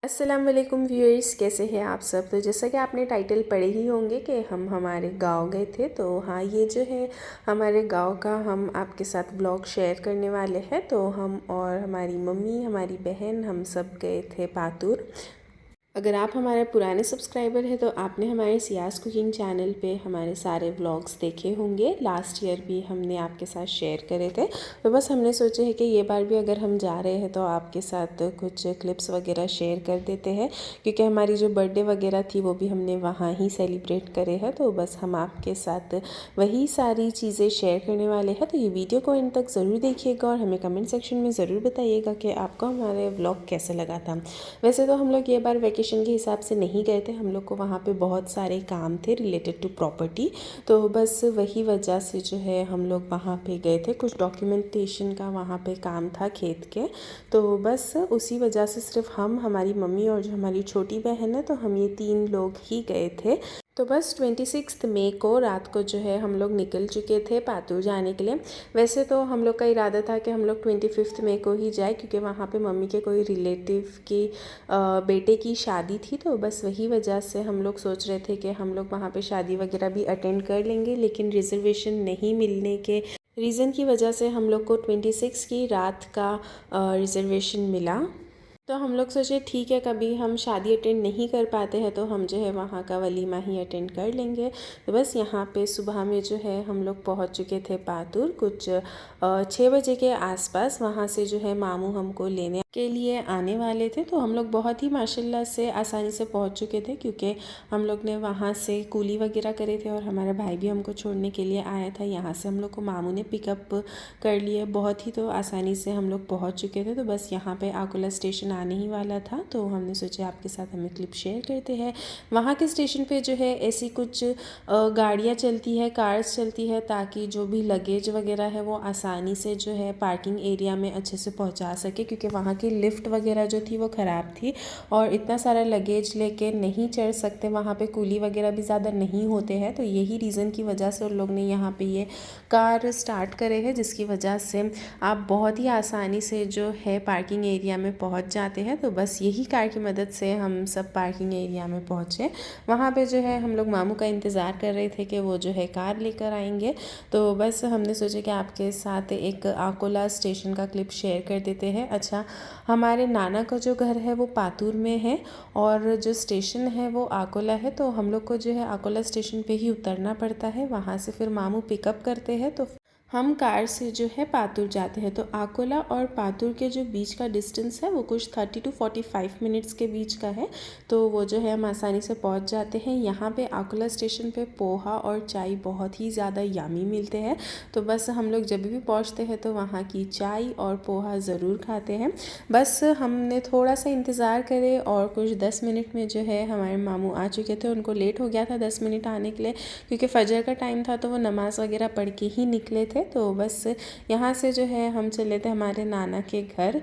अस्सलाम वालेकुम व्यूअर्स, कैसे हैं आप सब। तो जैसा कि आपने टाइटल पढ़े ही होंगे कि हम हमारे गांव गए थे। तो हाँ, ये जो है हमारे गांव का हम आपके साथ ब्लॉग शेयर करने वाले हैं। तो हम और हमारी मम्मी, हमारी बहन, हम सब गए थे पातूर। अगर आप हमारे पुराने सब्सक्राइबर हैं तो आपने हमारे सियास कुकिंग चैनल पे हमारे सारे व्लॉग्स देखे होंगे। लास्ट ईयर भी हमने आपके साथ शेयर करे थे। तो बस हमने सोचे है कि ये बार भी अगर हम जा रहे हैं तो आपके साथ कुछ क्लिप्स वगैरह शेयर कर देते हैं, क्योंकि हमारी जो बर्थडे वगैरह थी वो भी हमने वहाँ ही सेलिब्रेट करे हैं। तो बस हम आपके साथ वही सारी चीज़ें शेयर करने वाले हैं। तो ये वीडियो को इन तक ज़रूर देखिएगा और हमें कमेंट सेक्शन में ज़रूर बताइएगा कि आपको हमारे व्लॉग कैसे लगा था। वैसे तो हम लोग ये बार वेकेशन के हिसाब से नहीं गए थे, हम लोग को वहाँ पे बहुत सारे काम थे रिलेटेड टू प्रॉपर्टी। तो बस वही वजह से जो है हम लोग वहाँ पे गए थे। कुछ डॉक्यूमेंटेशन का वहाँ पे काम था खेत के। तो बस उसी वजह से सिर्फ हम, हमारी मम्मी और जो हमारी छोटी बहन है, तो हम ये 3 लोग ही गए थे। तो बस 26 मई को रात को जो है हम लोग निकल चुके थे पातूर जाने के लिए। वैसे तो हम लोग का इरादा था कि हम लोग 25 मई को ही जाए, क्योंकि वहाँ पे मम्मी के कोई रिलेटिव की बेटे की शादी थी। तो बस वही वजह से हम लोग सोच रहे थे कि हम लोग वहाँ पे शादी वगैरह भी अटेंड कर लेंगे, लेकिन रिजर्वेशन नहीं मिलने के रीज़न की वजह से हम लोग को 26 की रात का रिजर्वेशन मिला। तो हम लोग सोचे ठीक है, कभी हम शादी अटेंड नहीं कर पाते हैं तो हम जो है वहाँ का वलीमा ही अटेंड कर लेंगे। तो बस यहाँ पे सुबह में जो है हम लोग पहुँच चुके थे पातूर कुछ 6 बजे के आसपास। वहाँ से जो है मामू हमको लेने के लिए आने वाले थे। तो हम लोग बहुत ही माशाल्लाह से आसानी से पहुँच चुके थे, क्योंकि हम लोग ने वहाँ से कूली वगैरह करे थे और हमारा भाई भी हमको छोड़ने के लिए आया था। यहाँ से हम लोग को मामू ने पिकअप कर लिए, बहुत ही तो आसानी से हम लोग पहुँच चुके थे। तो बस यहाँ पे आकोला स्टेशन आने ही वाला था, तो हमने सोचा आपके साथ हमें क्लिप शेयर करते हैं। वहाँ के स्टेशन पे जो है ऐसी कुछ गाड़ियाँ चलती है, कार्स चलती है, ताकि जो भी लगेज वगैरह है वो आसानी से जो है पार्किंग एरिया में अच्छे से पहुँचा सके, क्योंकि वहाँ की लिफ्ट वगैरह जो थी वो ख़राब थी और इतना सारा लगेज लेके नहीं चढ़ सकते। वहाँ पे कूली वगैरह भी ज़्यादा नहीं होते हैं। तो यही रीज़न की वजह से उन लोग ने यहाँ पे ये कार स्टार्ट करे हैं, जिसकी वजह से आप बहुत ही आसानी से जो है पार्किंग एरिया में पहुँच जाते हैं। तो बस यही कार की मदद से हम सब पार्किंग एरिया में पहुँचे। वहाँ पे जो है हम लोग मामू का इंतज़ार कर रहे थे कि वो जो है कार लेकर आएंगे। तो बस हमने सोचा कि आपके साथ एक आकोला स्टेशन का क्लिप शेयर कर देते हैं। अच्छा, हमारे नाना का जो घर है वो पातूर में है और जो स्टेशन है वो आकोला है। तो हम लोग को जो है आकोला स्टेशन पे ही उतरना पड़ता है, वहाँ से फिर मामू पिकअप करते हैं। तो हम कार से जो है पातूर जाते हैं। तो आकोला और पातूर के जो बीच का डिस्टेंस है वो कुछ 30 to 45 मिनट्स के बीच का है। तो वो जो है हम आसानी से पहुंच जाते हैं। यहाँ पे आकोला स्टेशन पे पोहा और चाय बहुत ही ज़्यादा यामी मिलते हैं। तो बस हम लोग जब भी पहुँचते हैं तो वहाँ की चाय और पोहा ज़रूर खाते हैं। बस हमने थोड़ा सा इंतज़ार करे और कुछ 10 मिनट में जो है हमारे मामू आ चुके थे। उनको लेट हो गया था 10 मिनट आने के लिए, क्योंकि फ़जर का टाइम था, तो वो नमाज़ वगैरह पढ़ के ही निकले थे। तो बस यहाँ से जो है हम चले थे हमारे नाना के घर।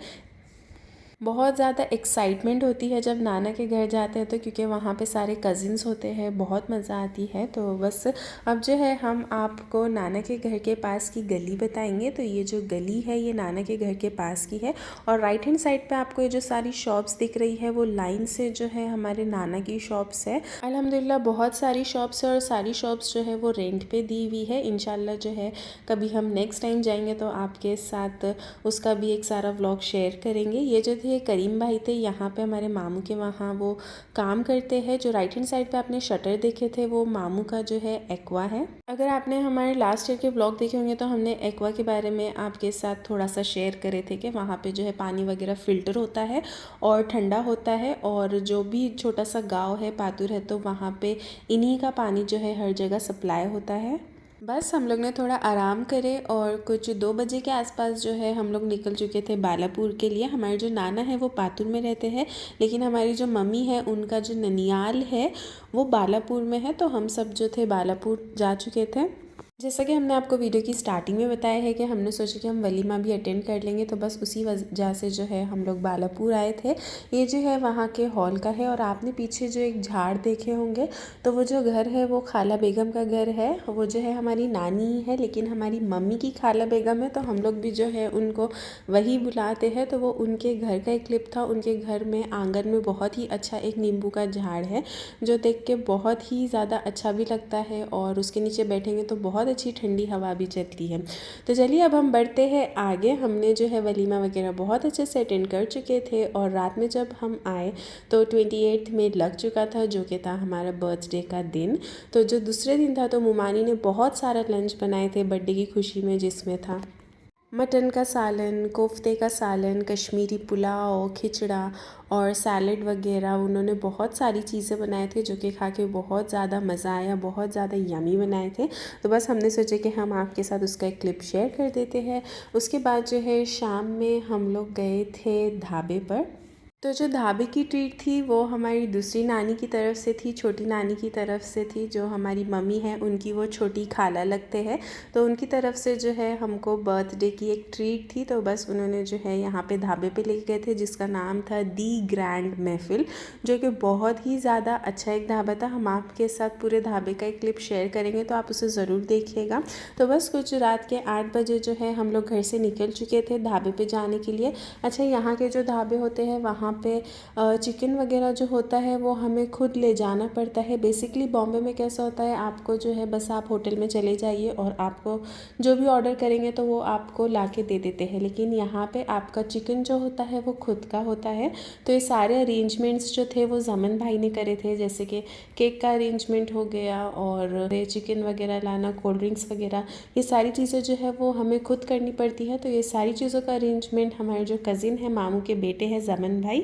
बहुत ज़्यादा एक्साइटमेंट होती है जब नाना के घर जाते हैं तो, क्योंकि वहाँ पे सारे कज़िन्स होते हैं, बहुत मज़ा आती है। तो बस अब जो है हम आपको नाना के घर के पास की गली बताएंगे। तो ये जो गली है ये नाना के घर के पास की है और राइट हैंड साइड पे आपको ये जो सारी शॉप्स दिख रही है वो लाइन से जो है हमारे नाना की शॉप्स है। अल्हम्दुलिल्लाह बहुत सारी शॉप्स है और सारी शॉप्स जो है वो रेंट पे दी हुई है। इंशाल्लाह जो है कभी हम नेक्स्ट टाइम जाएंगे तो आपके साथ उसका भी एक सारा व्लॉग शेयर करेंगे। ये जो थे करीम भाई थे, यहाँ पे हमारे मामू के वहाँ वो काम करते हैं। जो राइट हैंड साइड पे आपने शटर देखे थे वो मामू का जो है एक्वा है। अगर आपने हमारे लास्ट ईयर के व्लॉग देखे होंगे तो हमने एक्वा के बारे में आपके साथ थोड़ा सा शेयर करे थे कि वहाँ पे जो है पानी वगैरह फ़िल्टर होता है और ठंडा होता है। और जो भी छोटा सा गाँव है पातूर है तो वहाँ पे इन्हीं का पानी जो है हर जगह सप्लाई होता है। बस हम लोग ने थोड़ा आराम करे और कुछ 2 बजे के आसपास जो है हम लोग निकल चुके थे बालापुर के लिए। हमारे जो नाना है वो पातूर में रहते हैं, लेकिन हमारी जो मम्मी है उनका जो ननियाल है वो बालापुर में है। तो हम सब जो थे बालापुर जा चुके थे। जैसा कि हमने आपको वीडियो की स्टार्टिंग में बताया है कि हमने सोचा कि हम वलीमा भी अटेंड कर लेंगे, तो बस उसी वजह से जो है हम लोग बालापुर आए थे। ये जो है वहाँ के हॉल का है और आपने पीछे जो एक झाड़ देखे होंगे, तो वो जो घर है वो खाला बेगम का घर है। वो जो है हमारी नानी ही है, लेकिन हमारी मम्मी की खाला बेगम है, तो हम लोग भी जो है उनको वही बुलाते हैं। तो वो उनके घर का एक क्लिप था। उनके घर में आंगन में बहुत ही अच्छा एक नींबू का झाड़ है, जो देख के बहुत ही ज़्यादा अच्छा भी लगता है, और उसके नीचे बैठेंगे तो बहुत अच्छी ठंडी हवा भी चलती है। तो चलिए अब हम बढ़ते हैं आगे। हमने जो है वलीमा वगैरह बहुत अच्छे से अटेंड कर चुके थे, और रात में जब हम आए तो 28 में लग चुका था, जो कि था हमारा बर्थडे का दिन। तो जो दूसरे दिन था तो मुमानी ने बहुत सारा लंच बनाए थे बर्थडे की खुशी में, जिसमें था मटन का सालन, कोफ्ते का सालन, कश्मीरी पुलाव, खिचड़ा और सैलड वगैरह। उन्होंने बहुत सारी चीज़ें बनाए थे, जो कि खा के बहुत ज़्यादा मज़ा आया, बहुत ज़्यादा यमी बनाए थे। तो बस हमने सोचा कि हम आपके साथ उसका एक क्लिप शेयर कर देते हैं। उसके बाद जो है शाम में हम लोग गए थे ढाबे पर। तो जो ढाबे की ट्रीट थी वो हमारी दूसरी नानी की तरफ से थी, छोटी नानी की तरफ से थी। जो हमारी मम्मी है उनकी वो छोटी खाला लगते हैं, तो उनकी तरफ से जो है हमको बर्थडे की एक ट्रीट थी। तो बस उन्होंने जो है यहाँ पे ढाबे पे लेके गए थे, जिसका नाम था दी ग्रैंड महफिल, जो कि बहुत ही ज़्यादा अच्छा एक ढाबा था। हम आपके साथ पूरे ढाबे का एक क्लिप शेयर करेंगे, तो आप उसे ज़रूर देखिएगा। तो बस कुछ रात के 8 बजे जो है हम लोग घर से निकल चुके थे ढाबे पे जाने के लिए। अच्छा, यहाँ के जो ढाबे होते हैं वहाँ पे चिकन वगैरह जो होता है वो हमें खुद ले जाना पड़ता है। बेसिकली बॉम्बे में कैसा होता है, आपको जो है बस आप होटल में चले जाइए और आपको जो भी ऑर्डर करेंगे तो वो आपको ला के दे देते हैं, लेकिन यहाँ पे आपका चिकन जो होता है वो खुद का होता है। तो ये सारे अरेंजमेंट्स जो थे वो जमन भाई ने करे थे, जैसे कि केक का अरेंजमेंट हो गया और चिकन वगैरह लाना, कोल्ड ड्रिंक्स वगैरह, ये सारी चीज़ें जो है वो हमें खुद करनी पड़ती है। तो ये सारी चीज़ों का अरेंजमेंट हमारे जो कज़िन है, मामू के बेटे हैं जमन भाई,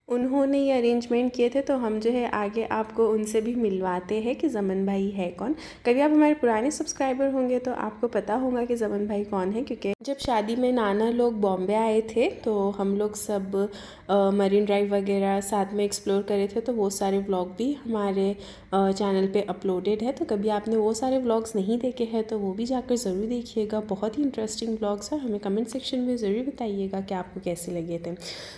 उन्होंने ये अरेंजमेंट किए थे। तो हम जो है आगे आपको उनसे भी मिलवाते हैं कि जमन भाई है कौन। कभी आप हमारे पुराने सब्सक्राइबर होंगे तो आपको पता होगा कि जमन भाई कौन है, क्योंकि जब शादी में नाना लोग बॉम्बे आए थे तो हम लोग सब मरीन ड्राइव वगैरह साथ में एक्सप्लोर करे थे। तो वो सारे व्लॉग भी हमारे चैनल पे अपलोडेड है। तो कभी आपने वो सारे व्लॉग्स नहीं देखे हैं तो वो भी जाकर ज़रूर देखिएगा। बहुत ही इंटरेस्टिंग व्लॉग्स है। हमें कमेंट सेक्शन में ज़रूर बताइएगा कि आपको कैसे लगे थे।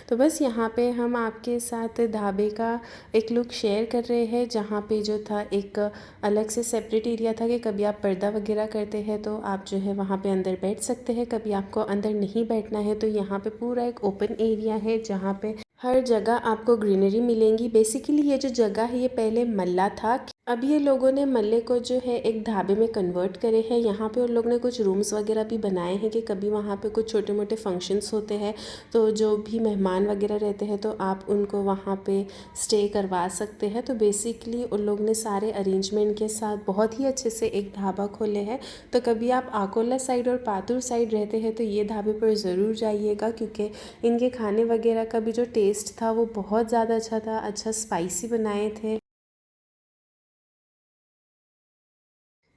तो बस यहाँ पे हम आपके साथ ढाबे का एक लुक शेयर कर रहे हैं, जहाँ पे जो था एक अलग से सेपरेट एरिया था कि कभी आप पर्दा वगैरह करते हैं तो आप जो है वहाँ पे अंदर बैठ सकते हैं, कभी आपको अंदर नहीं बैठना है तो यहाँ पे पूरा एक ओपन एरिया है, जहाँ पे हर जगह आपको ग्रीनरी मिलेंगी। बेसिकली ये जो जगह है ये पहले मल्ला था, अब ये लोगों ने मल्ले को जो है एक ढाबे में कन्वर्ट करे हैं। यहाँ पे उन लोगों ने कुछ रूम्स वगैरह भी बनाए हैं कि कभी वहाँ पे कुछ छोटे मोटे फंक्शंस होते हैं तो जो भी मेहमान वगैरह रहते हैं तो आप उनको वहाँ पे स्टे करवा सकते हैं। तो बेसिकली उन लोग ने सारे अरेंजमेंट के साथ बहुत ही अच्छे से एक ढाबा खोले हैं। तो कभी आप आकोला साइड और पातुर साइड रहते हैं तो ये ढाबे पर ज़रूर जाइएगा, क्योंकि इनके खाने वगैरह का भी जो टेस्ट था वो बहुत ज़्यादा अच्छा था। अच्छा स्पाइसी बनाए थे।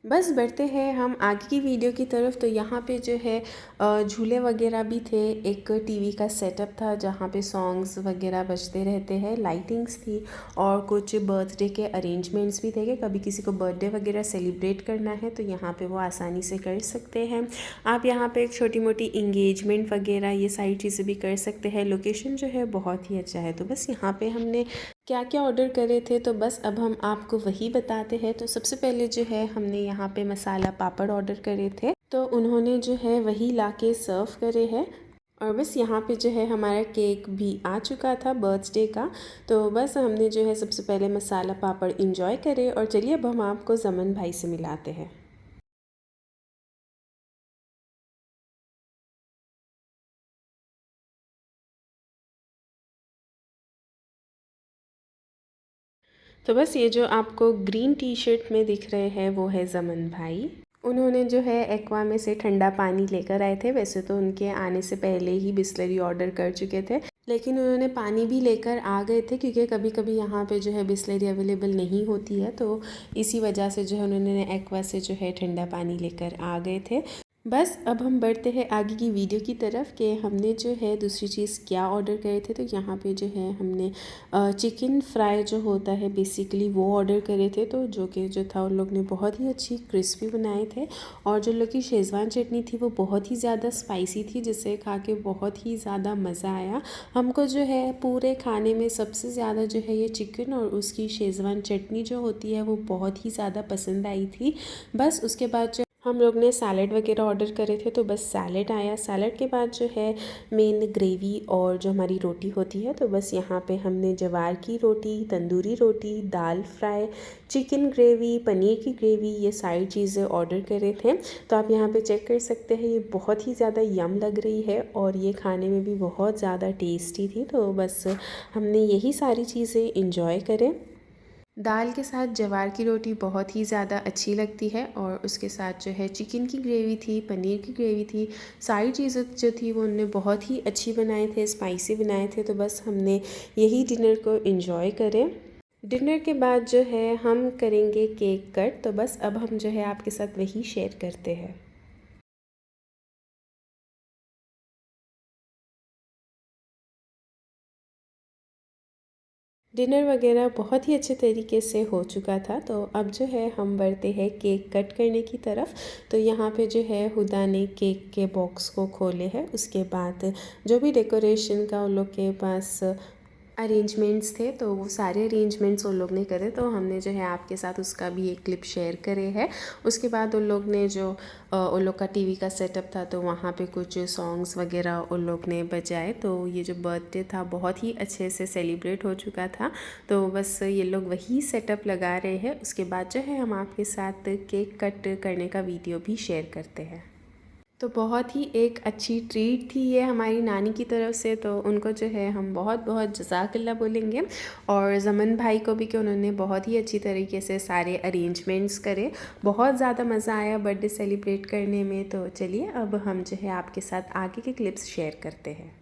बस बढ़ते हैं हम आगे की वीडियो की तरफ। तो यहाँ पे जो है झूले वगैरह भी थे, एक टीवी का सेटअप था जहाँ पे सॉन्ग्स वगैरह बजते रहते हैं, लाइटिंग्स थी और कुछ बर्थडे के अरेंजमेंट्स भी थे कि कभी किसी को बर्थडे वगैरह सेलिब्रेट करना है तो यहाँ पे वो आसानी से कर सकते हैं। आप यहाँ पे एक छोटी मोटी इंगेजमेंट वगैरह ये सारी चीज़ें भी कर सकते हैं। लोकेशन जो है बहुत ही अच्छा है। तो बस यहाँ पे हमने क्या क्या ऑर्डर करे थे तो बस अब हम आपको वही बताते हैं। तो सबसे पहले जो है हमने यहाँ पे मसाला पापड़ ऑर्डर करे थे, तो उन्होंने जो है वही लाके सर्व करे हैं। और बस यहाँ पे जो है हमारा केक भी आ चुका था बर्थडे का। तो बस हमने जो है सबसे पहले मसाला पापड़ इंजॉय करे, और चलिए अब हम आपको जमन भाई से मिलाते हैं। तो बस ये जो आपको ग्रीन टी शर्ट में दिख रहे हैं वो है जमन भाई। उन्होंने जो है एक्वा में से ठंडा पानी लेकर आए थे। वैसे तो उनके आने से पहले ही बिस्लरी ऑर्डर कर चुके थे, लेकिन उन्होंने पानी भी लेकर आ गए थे, क्योंकि कभी कभी यहाँ पे जो है बिस्लरी अवेलेबल नहीं होती है। तो इसी वजह से जो है उन्होंने एक्वा से जो है ठंडा पानी लेकर आ गए थे। बस अब हम बढ़ते हैं आगे की वीडियो की तरफ कि हमने जो है दूसरी चीज़ क्या ऑर्डर करे थे। तो यहाँ पे जो है हमने चिकन फ्राई जो होता है बेसिकली वो ऑर्डर करे थे, तो जो था उन लोग ने बहुत ही अच्छी क्रिस्पी बनाए थे। और जो लोग की शेज़वान चटनी थी वो बहुत ही ज़्यादा स्पाइसी थी, जिससे खा के बहुत ही ज़्यादा मज़ा आया। हमको जो है पूरे खाने में सबसे ज़्यादा जो है ये चिकन और उसकी शेज़वान चटनी जो होती है वो बहुत ही ज़्यादा पसंद आई थी। बस उसके बाद जो हम लोग ने सैलड वगैरह ऑर्डर करे थे, तो बस सैलड आया। सैलड के बाद जो है मेन ग्रेवी और जो हमारी रोटी होती है, तो बस यहाँ पे हमने ज्वार की रोटी, तंदूरी रोटी, दाल फ्राई, चिकन ग्रेवी, पनीर की ग्रेवी, ये सारी चीज़ें ऑर्डर करे थे। तो आप यहाँ पे चेक कर सकते हैं, ये बहुत ही ज़्यादा यम लग रही है और ये खाने में भी बहुत ज़्यादा टेस्टी थी। तो बस हमने यही सारी चीज़ें इंजॉय करें। दाल के साथ ज्वार की रोटी बहुत ही ज़्यादा अच्छी लगती है और उसके साथ जो है चिकन की ग्रेवी थी, पनीर की ग्रेवी थी, सारी चीज़ें जो थी वो उन्होंने बहुत ही अच्छी बनाए थे, स्पाइसी बनाए थे। तो बस हमने यही डिनर को इन्जॉय करें। डिनर के बाद जो है हम करेंगे केक कट, तो बस अब हम जो है आपके साथ वही शेयर करते हैं। डिनर वगैरह बहुत ही अच्छे तरीके से हो चुका था, तो अब जो है हम बढ़ते हैं केक कट करने की तरफ। तो यहाँ पे जो है हुदा ने केक के बॉक्स को खोले हैं, उसके बाद जो भी डेकोरेशन का उन लोग के पास अरेंजमेंट्स थे तो वो सारे अरेंजमेंट्स उन लोग ने करे, तो हमने जो है आपके साथ उसका भी एक क्लिप शेयर करे है। उसके बाद उन लोग ने जो उन लोग का टीवी का सेटअप था, तो वहाँ पे कुछ सॉन्ग्स वगैरह उन लोग ने बजाए। तो ये जो बर्थडे था बहुत ही अच्छे से सेलिब्रेट हो चुका था। तो बस ये लोग वही सेटअप लगा रहे हैं। उसके बाद जो है हम आपके साथ केक कट करने का वीडियो भी शेयर करते हैं। तो बहुत ही एक अच्छी ट्रीट थी ये हमारी नानी की तरफ से, तो उनको जो है हम बहुत बहुत जज़ाकल्ला बोलेंगे। और ज़मन भाई को भी कि उन्होंने बहुत ही अच्छी तरीके से सारे अरेंजमेंट्स करे। बहुत ज़्यादा मज़ा आया बर्थडे सेलिब्रेट करने में। तो चलिए अब हम जो है आपके साथ आगे के क्लिप्स शेयर करते हैं।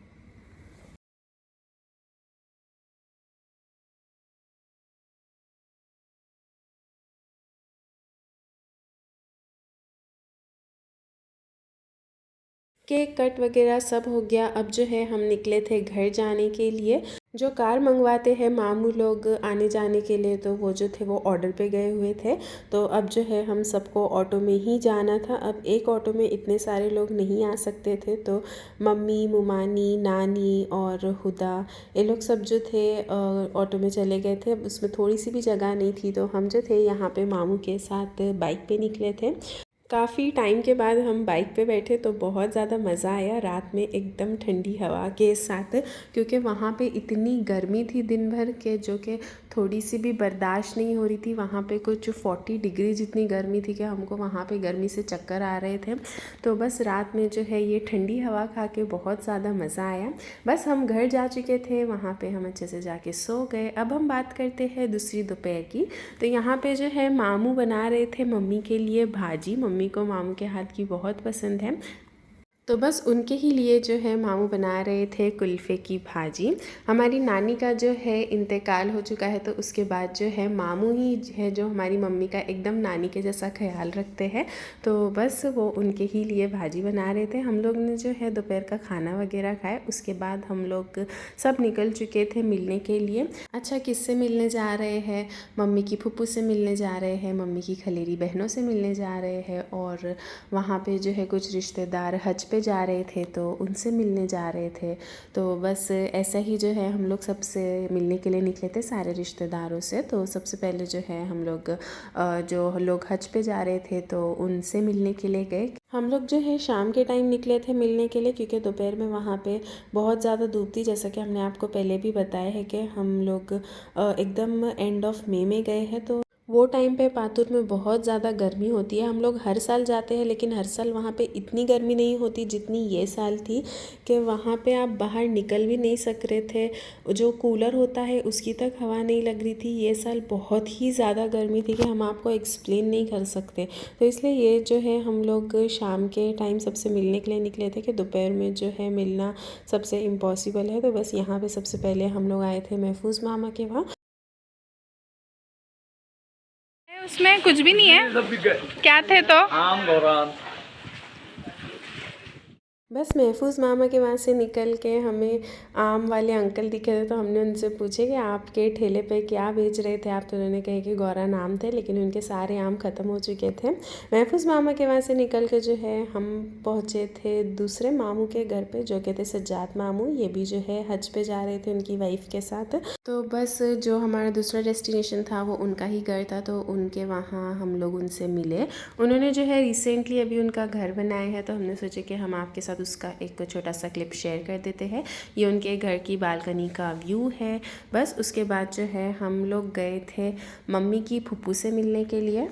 केक कट वगैरह सब हो गया। अब जो है हम निकले थे घर जाने के लिए। जो कार मंगवाते हैं मामू लोग आने जाने के लिए, तो वो जो थे वो ऑर्डर पे गए हुए थे। तो अब जो है हम सबको ऑटो में ही जाना था। अब एक ऑटो में इतने सारे लोग नहीं आ सकते थे, तो मम्मी, मुमानी, नानी और हुदा ये लोग सब जो थे ऑटो में चले गए थे। अब उसमें थोड़ी सी भी जगह नहीं थी, तो हम जो थे यहाँ पे मामू के साथ बाइक पे निकले थे। काफ़ी टाइम के बाद हम बाइक पे बैठे तो बहुत ज़्यादा मज़ा आया रात में एकदम ठंडी हवा के साथ, क्योंकि वहाँ पे इतनी गर्मी थी दिन भर के जो कि थोड़ी सी भी बर्दाश्त नहीं हो रही थी। वहाँ पे कुछ 40 डिग्री जितनी गर्मी थी कि हमको वहाँ पे गर्मी से चक्कर आ रहे थे। तो बस रात में जो है ये ठंडी हवा खा के बहुत ज़्यादा मज़ा आया। बस हम घर जा चुके थे, वहाँ पे हम अच्छे से जाके सो गए। अब हम बात करते हैं दूसरी दोपहर की। तो यहाँ पे जो है मामू बना रहे थे मम्मी के लिए भाजी। मम्मी को मामू के हाथ की बहुत पसंद है, तो बस उनके ही लिए जो है मामू बना रहे थे कुल्फ़े की भाजी। हमारी नानी का जो है इंतकाल हो चुका है, तो उसके बाद जो है मामू ही है जो हमारी मम्मी का एकदम नानी के जैसा ख्याल रखते हैं। तो बस वो उनके ही लिए भाजी बना रहे थे। हम लोग ने जो है दोपहर का खाना वगैरह खाया। उसके बाद हम लोग सब निकल चुके थे मिलने के लिए। अच्छा, किससे मिलने जा रहे हैं? मम्मी की फूफू से मिलने जा रहे हैं, मम्मी की खलेरी बहनों से मिलने जा रहे हैं, और वहाँ पे जो है कुछ रिश्तेदार हज पे जा रहे थे तो उनसे मिलने जा रहे थे। तो बस ऐसा ही जो है हम लोग सबसे मिलने के लिए निकले थे सारे रिश्तेदारों से। तो सबसे पहले जो है हम लोग जो लोग हज पे जा रहे थे तो उनसे मिलने के लिए गए। हम लोग जो है शाम के टाइम निकले थे मिलने के लिए, क्योंकि दोपहर में वहाँ पे बहुत ज़्यादा धूप थी। जैसा कि हमने आपको पहले भी बताया है कि हम लोग एकदम एंड ऑफ मई में गए हैं, तो वो टाइम पे पातुर में बहुत ज़्यादा गर्मी होती है। हम लोग हर साल जाते हैं, लेकिन हर साल वहाँ पे इतनी गर्मी नहीं होती जितनी ये साल थी, कि वहाँ पे आप बाहर निकल भी नहीं सक रहे थे। जो कूलर होता है उसकी तक हवा नहीं लग रही थी। ये साल बहुत ही ज़्यादा गर्मी थी कि हम आपको एक्सप्लेन नहीं कर सकते। तो इसलिए ये जो है हम लोग शाम के टाइम सबसे मिलने के लिए निकले थे कि दोपहर में जो है मिलना सबसे इम्पॉसिबल है। तो बस यहाँ पे सबसे पहले हम लोग आए थे महफूज मामा के वहाँ। उसमें कुछ भी नहीं है, क्या थे तो आम और आम। बस महफूज मामा के वहाँ से निकल के हमें आम वाले अंकल दिखे थे, तो हमने उनसे पूछे कि आपके ठेले पे क्या बेच रहे थे आप, तो उन्होंने कहा कि गौरा नाम थे, लेकिन उनके सारे आम ख़त्म हो चुके थे। महफूज मामा के वहाँ से निकल के जो है हम पहुँचे थे दूसरे मामू के घर पे, जो कि थे सज्जाद मामू। ये भी जो है हज पे जा रहे थे उनकी वाइफ के साथ। तो बस जो हमारा दूसरा डेस्टिनेशन था वो उनका ही घर था, तो उनके वहाँ हम लोग उनसे मिले। उन्होंने जो है रिसेंटली अभी उनका घर बनाया है, तो हमने सोचा कि हम आपके साथ उसका एक छोटा सा क्लिप शेयर कर देते हैं। ये उनके घर की बालकनी का व्यू है। बस उसके बाद जो है हम लोग गए थे मम्मी की फूफू से मिलने के लिए।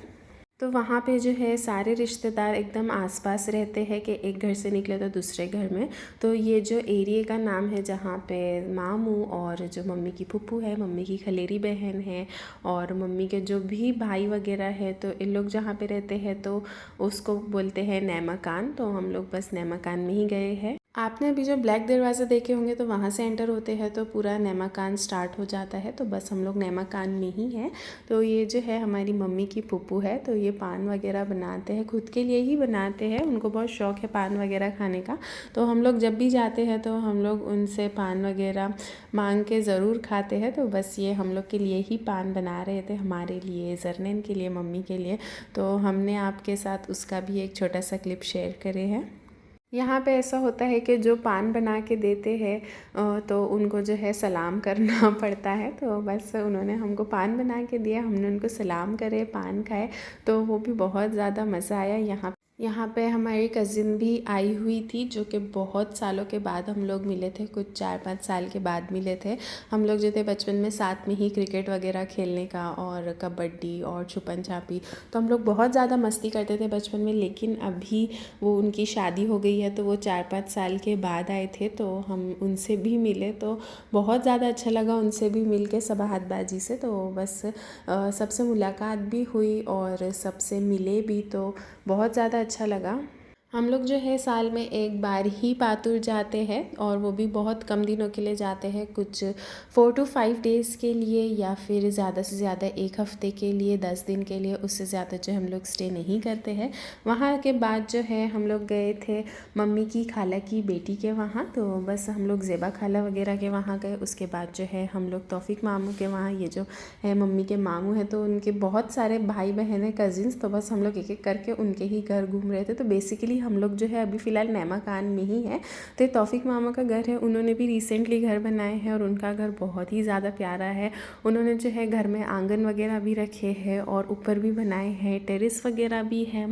तो वहाँ पे जो है सारे रिश्तेदार एकदम आसपास रहते हैं कि एक घर से निकले तो दूसरे घर में। तो ये जो एरिया का नाम है जहाँ पे मामू और जो मम्मी की फूफू है, मम्मी की खलेरी बहन है और मम्मी के जो भी भाई वगैरह है, तो इन लोग जहाँ पे रहते हैं तो उसको बोलते हैं नैमाकान। तो हम लोग बस नैमाकान में ही गए हैं। आपने अभी जो ब्लैक दरवाज़ा देखे होंगे तो वहाँ से एंटर होते हैं तो पूरा नैमाकान स्टार्ट हो जाता है। तो बस हम लोग नैमाकान में ही हैं। तो ये जो है हमारी मम्मी की फूफू है, तो ये पान वगैरह बनाते हैं, खुद के लिए ही बनाते हैं, उनको बहुत शौक़ है पान वगैरह खाने का। तो हम लोग जब भी जाते हैं तो हम लोग उनसे पान वगैरह मांग के ज़रूर खाते हैं। तो बस ये हम लोग के लिए ही पान बना रहे थे, हमारे लिए, जरनैन के लिए, मम्मी के लिए। तो हमने आपके साथ उसका भी एक छोटा सा क्लिप शेयर करे हैं। यहाँ पे ऐसा होता है कि जो पान बना के देते हैं तो उनको जो है सलाम करना पड़ता है। तो बस उन्होंने हमको पान बना के दिया, हमने उनको सलाम करे, पान खाए, तो वो भी बहुत ज़्यादा मज़ा आया। यहाँ पे हमारी कज़िन भी आई हुई थी, जो कि बहुत सालों के बाद हम लोग मिले थे, कुछ 4-5 साल के बाद मिले थे। हम लोग जो थे बचपन में साथ में ही क्रिकेट वगैरह खेलने का और कबड्डी और छुपन छापी, तो हम लोग बहुत ज़्यादा मस्ती करते थे बचपन में। लेकिन अभी वो उनकी शादी हो गई है, तो वो 4-5 साल के बाद आए थे, तो हम उनसे भी मिले, तो बहुत ज़्यादा अच्छा लगा उनसे भी मिल के सबाहतबाजी से। तो बस सबसे मुलाकात भी हुई और सबसे मिले भी, तो बहुत ज़्यादा अच्छा लगा। हम लोग जो है साल में एक बार ही पातुर जाते हैं और वो भी बहुत कम दिनों के लिए जाते हैं, कुछ 4 to 5 डेज़ के लिए, या फिर ज़्यादा से ज़्यादा 1 हफ़्ते के लिए, 10 दिन के लिए, उससे ज़्यादा जो हम लोग स्टे नहीं करते हैं। वहाँ के बाद जो है हम लोग गए थे मम्मी की खाला की बेटी के वहाँ, तो बस हम लोग ज़ेबा खाला वगैरह के वहाँ गए। उसके बाद जो है हम लोग तौफीक मामू के वहाँ, ये जो है मम्मी के मामू हैं, तो उनके बहुत सारे भाई बहन हैं, कज़िन्स, तो बस हम लोग एक एक करके उनके ही घर घूम रहे थे। तो बेसिकली हम लोग जो है अभी फ़िलहाल नैमाकान में ही है। तो तौफीक मामा का घर है, उन्होंने भी रिसेंटली घर बनाए हैं और उनका घर बहुत ही ज़्यादा प्यारा है। उन्होंने जो है घर में आंगन वगैरह भी रखे हैं और ऊपर भी बनाए हैं, टेरेस वगैरह भी है।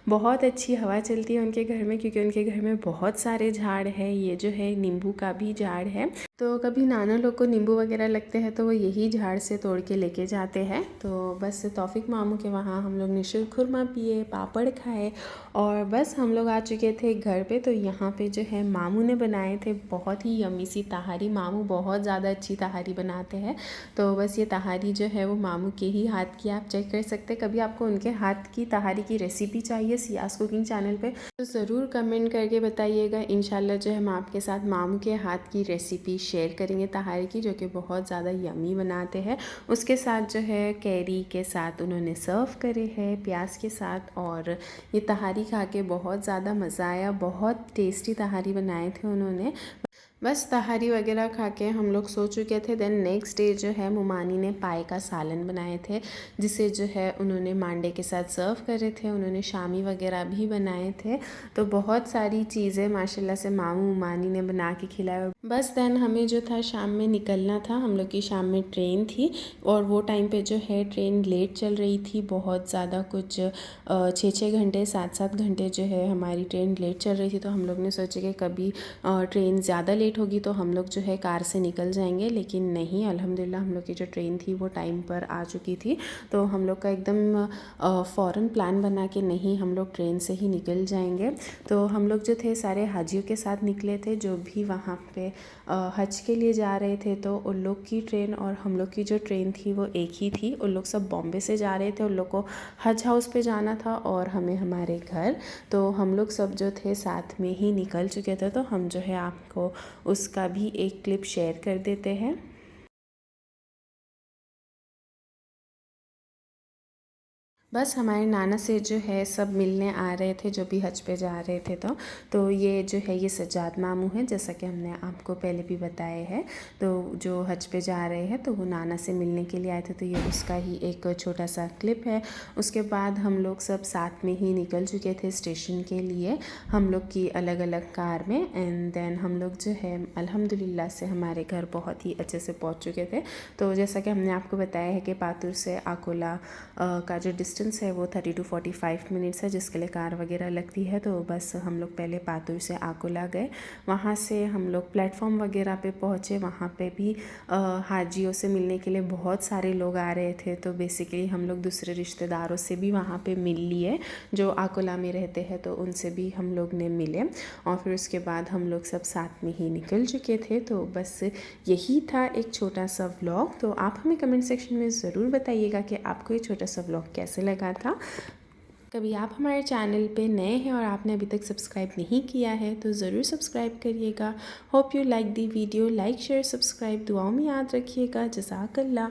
बहुत अच्छी हवा चलती है उनके घर में, क्योंकि उनके घर में बहुत सारे झाड़ है। ये जो है नींबू का भी झाड़ है, तो कभी नाना लोग को नींबू वगैरह लगते हैं तो वो यही झाड़ से तोड़ के लेके जाते हैं। तो बस तौफीक मामू के वहाँ हम लोग निशुल्क खुरमा पिए, पापड़ खाए और बस हम लोग आ चुके थे घर पे। तो यहाँ पे जो है मामू ने बनाए थे बहुत ही यम्मी सी तहारी। मामू बहुत ज़्यादा अच्छी तहारी बनाते हैं, तो बस ये तहारी जो है वो मामू के ही हाथ की, आप चेक कर सकते हैं। कभी आपको उनके हाथ की तहारी की रेसिपी चाहिए सियास कुकिंग चैनल पे, तो ज़रूर कमेंट करके बताइएगा। इंशाल्लाह जो है हम आपके साथ मामू के हाथ की रेसिपी शेयर करेंगे तहारी की, जो कि बहुत ज़्यादा यम्मी बनाते हैं। उसके साथ जो है कैरी के साथ उन्होंने सर्व करे हैं प्याज के साथ, और ये तहारी खा के बहुत ज़्यादा मज़ा आया। बहुत टेस्टी तहारी बनाए थे उन्होंने। बस तहारी वगैरह खा के हम लोग सो चुके थे। देन नेक्स्ट डे जो है मुमानी ने पाए का सालन बनाए थे, जिसे जो है उन्होंने मांडे के साथ सर्व करे थे। उन्होंने शामी वगैरह भी बनाए थे, तो बहुत सारी चीज़ें माशाल्लाह से मामू मुमानी ने बना के खिलाया। बस देन हमें जो था शाम में निकलना था, हम लोग की शाम में ट्रेन थी और वो टाइम पे जो है ट्रेन लेट चल रही थी बहुत ज़्यादा, कुछ 6-6 घंटे 7-7 घंटे जो है हमारी ट्रेन लेट चल रही थी। तो हम लोग ने सोचा कि कभी ट्रेन ज़्यादा लेट होगी तो हम लोग जो है कार से निकल जाएंगे, लेकिन नहीं, अल्हम्दुलिल्लाह हम लोग की जो ट्रेन थी वो टाइम पर आ चुकी थी। तो हम लोग का एकदम फ़ौरन प्लान बना के नहीं, हम लोग ट्रेन से ही निकल जाएंगे। तो हम लोग जो थे सारे हाजियों के साथ निकले थे, जो भी वहाँ पे हज के लिए जा रहे थे। तो उन लोग की ट्रेन और हम लोग की जो ट्रेन थी वो एक ही थी। उन लोग सब बॉम्बे से जा रहे थे, उन लोग को हज हाउस पे जाना था और हमें हमारे घर। तो हम लोग सब जो थे साथ में ही निकल चुके थे, तो हम जो है आपको उसका भी एक क्लिप शेयर कर देते हैं। बस हमारे नाना से जो है सब मिलने आ रहे थे जो भी हज पे जा रहे थे। तो ये जो है ये सज्जाद मामू हैं, जैसा कि हमने आपको पहले भी बताया है। तो जो हज पे जा रहे हैं तो वो नाना से मिलने के लिए आए थे, तो ये उसका ही एक छोटा सा क्लिप है। उसके बाद हम लोग सब साथ में ही निकल चुके थे स्टेशन के लिए, हम लोग की अलग अलग कार में। एंड देन हम लोग जो है अल्हम्दुलिल्लाह से हमारे घर बहुत ही अच्छे से पहुँच चुके थे। तो जैसा कि हमने आपको बताया है कि पातुर से आकोला का जो डिस्टेंस है वो 30 to 45 मिनट्स है, जिसके लिए कार वगैरह लगती है। तो बस हम लोग पहले पातुर से आकोला गए, वहाँ से हम लोग प्लेटफॉर्म वगैरह पे पहुँचे। वहाँ पे भी हाजियों से मिलने के लिए बहुत सारे लोग आ रहे थे। तो बेसिकली हम लोग दूसरे रिश्तेदारों से भी वहाँ पे मिल लिए जो आकोला में रहते हैं, तो उनसे भी हम लोग ने मिले। और फिर उसके बाद हम लोग सब साथ में ही निकल चुके थे। तो बस यही था एक छोटा सा व्लॉग। तो आप हमें कमेंट सेक्शन में ज़रूर बताइएगा कि आपको ये छोटा सा व्लॉग कैसे लगा था। कभी आप हमारे चैनल पे नए हैं और आपने अभी तक सब्सक्राइब नहीं किया है तो ज़रूर सब्सक्राइब करिएगा। Hope you like the video. Like share subscribe, दुआओं में याद रखिएगा। जज़ाकल्लाह।